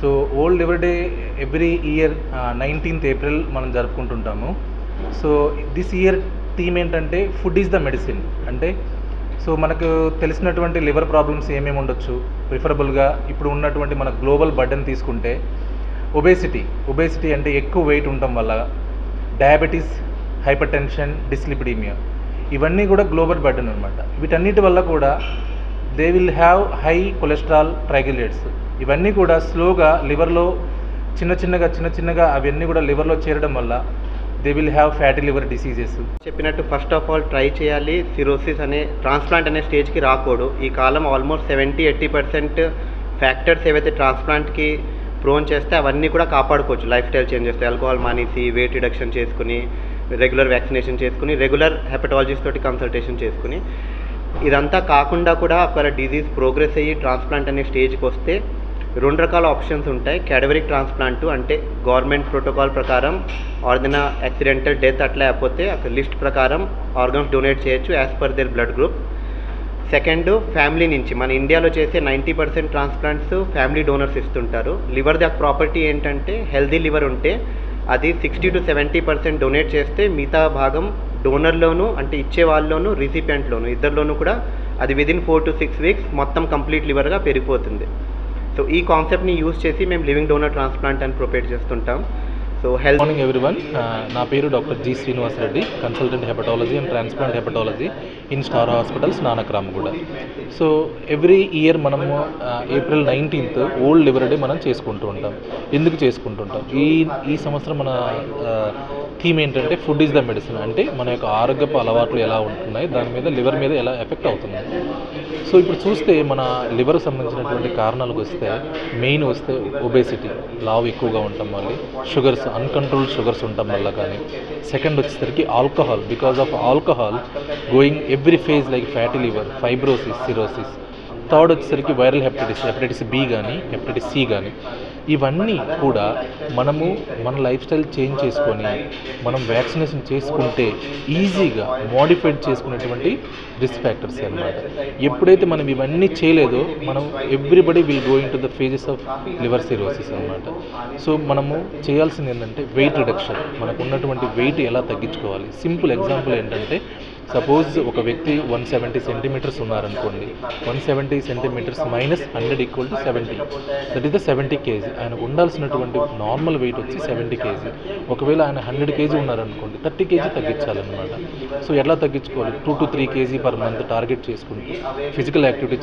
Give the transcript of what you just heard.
So world liver day every year 19th April మనం జరుపుకుంటుంటాము. So this year theme ఏంటంటే food is the medicine. అంటే so మనకు తెలిసినటువంటి liver problems ఏమేమి ఉండొచ్చు, ప్రిఫరబుల్గా ఇప్పుడు ఉన్నటువంటి మన గ్లోబల్ బర్డెన్ తీసుకుంటే ఒబేసిటీ అంటే ఎక్కువ వెయిట్ ఉండటం వల్ల డయాబెటీస్, హైపర్ టెన్షన్, డిస్లిపిడీమియా ఇవన్నీ కూడా గ్లోబల్ బర్డెన్ అనమాట. వీటన్నిటి వల్ల కూడా they will have high cholesterol, triglycerides ఇవన్నీ కూడా స్లోగా లివర్లో చిన్న చిన్నగా అవన్నీ కూడా లివర్లో చేరడం వల్ల they will have fatty liver diseases. చెప్పినట్టు ఫస్ట్ ఆఫ్ ఆల్ ట్రై చేయాలి సిరోసిస్ అనే ట్రాన్స్ప్లాంట్ అనే స్టేజ్కి రాకూడదు. ఈ కాలం ఆల్మోస్ట్ 70-80% ఫ్యాక్టర్స్ ఏవైతే ట్రాన్స్ప్లాంట్కి ప్రోన్ చేస్తే అవన్నీ కూడా కాపాడుకోవచ్చు లైఫ్ స్టైల్ చేంజ్ చేస్తే. ఆల్కహాల్ మానేసి, వెయిట్ రిడక్షన్ చేసుకుని, రెగ్యులర్ వ్యాక్సినేషన్ చేసుకుని, రెగ్యులర్ హెపటాలజిస్ట్ తోటి కన్సల్టేషన్ చేసుకుని, ఇదంతా కాకుండా కూడా ఒకవేళ డిజీజ్ ప్రోగ్రెస్ అయ్యి ట్రాన్స్ప్లాంట్ అనే స్టేజ్కి వస్తే 2 రకాల ఆప్షన్స్ ఉంటాయి. క్యాడవరిక్ ట్రాన్స్ప్లాంట్ అంటే గవర్నమెంట్ ప్రోటోకాల్ ప్రకారం ఆర్గన్ యాక్సిడెంటల్ డెత్ అట్లా అయిపోతే అక్కడ లిస్ట్ ప్రకారం ఆర్గన్స్ డొనేట్ చేయొచ్చు as per their blood group. Second, family నుంచి మన ఇండియాలో చేసే 90% ట్రాన్స్ప్లాంట్స్ ఫ్యామిలీ డోనర్స్ ఇస్తుంటారు. లివర్ ద ప్రాపర్టీ ఏంటంటే హెల్దీ లివర్ ఉంటే అది 60-70% డొనేట్ చేస్తే మిగతా భాగం డోనర్లోను అంటే ఇచ్చే వాళ్ళలోను, రిసిపియంట్లోను ఇద్దరిలోనూ కూడా అది విదిన్ 4 to 6 weeks మొత్తం కంప్లీట్ లివర్గా పెరిగిపోతుంది. సో ఈ కాన్సెప్ట్ని యూజ్ చేసి మేము లివింగ్ డోనర్ ట్రాన్స్ప్లాంట్ అని ప్రొపేట్ చేస్తుంటాం. So good morning everyone. నా పేరు doctor G Srinivas Reddy, consultant hepatology and transplant hepatology in Star hospitals, Nanakramguda. So every year మనము April 19th world liver day మనం చేసుకుంటూ ఉంటాం. ఎందుకు చేసుకుంటుంటాం? ఈ సంవత్సరం మన థీమ్ ఏంటంటే ఫుడ్ ఈజ్ ద మెడిసిన్. అంటే మన యొక్క ఆరోగ్యపు అలవాట్లు ఎలా ఉంటున్నాయి, దాని మీద లివర్ మీద ఎలా ఎఫెక్ట్ అవుతున్నాయి. సో ఇప్పుడు చూస్తే మన లివర్కి సంబంధించినటువంటి కారణాలకు వస్తే మెయిన్ వస్తే ఒబేసిటీ, లావు ఎక్కువగా ఉండటం వల్ల, షుగర్స్, అన్కంట్రోల్డ్ షుగర్స్ ఉండటం వల్ల కానీ, సెకండ్ వచ్చేసరికి alcohol, because of alcohol going every phase like fatty liver, fibrosis, cirrhosis. Third వచ్చేసరికి వైరల్ హెపటైటిస్ బి కానీ, హెపటైటిస్ సి కానీ. ఇవన్నీ కూడా మనము మన లైఫ్ స్టైల్ చేంజ్ చేసుకొని మనం వ్యాక్సినేషన్ చేసుకుంటే ఈజీగా మోడిఫైడ్ చేసుకునేటువంటి రిస్క్ ఫ్యాక్టర్స్ అన్నమాట. ఎప్పుడైతే మనం ఇవన్నీ చేయలేదో మనం everybody will going to the phases of liver cirrhosis అన్నమాట. సో మనము చేయాల్సింది ఏంటంటే వెయిట్ రిడక్షన్. మనకు ఉన్నటువంటి వెయిట్ ఎలా తగ్గించుకోవాలి? సింపుల్ ఎగ్జాంపుల్ ఏంటంటే సపోజ్ ఒక వ్యక్తి 170 centimeters ఉన్నారనుకోండి. 170 centimeters minus 100 equal to 70. That is the 70 kg. ఆయనకు ఉండాల్సినటువంటి నార్మల్ వెయిట్ వచ్చి 70 kg. ఒకవేళ ఆయన 100 kg ఉన్నారనుకోండి, 30 kg తగ్గించాలన్నమాట. సో ఎట్లా తగ్గించుకోవాలి? 2 to 3 kg per month target చేసుకుంటూ ఫిజికల్ యాక్టివిటీ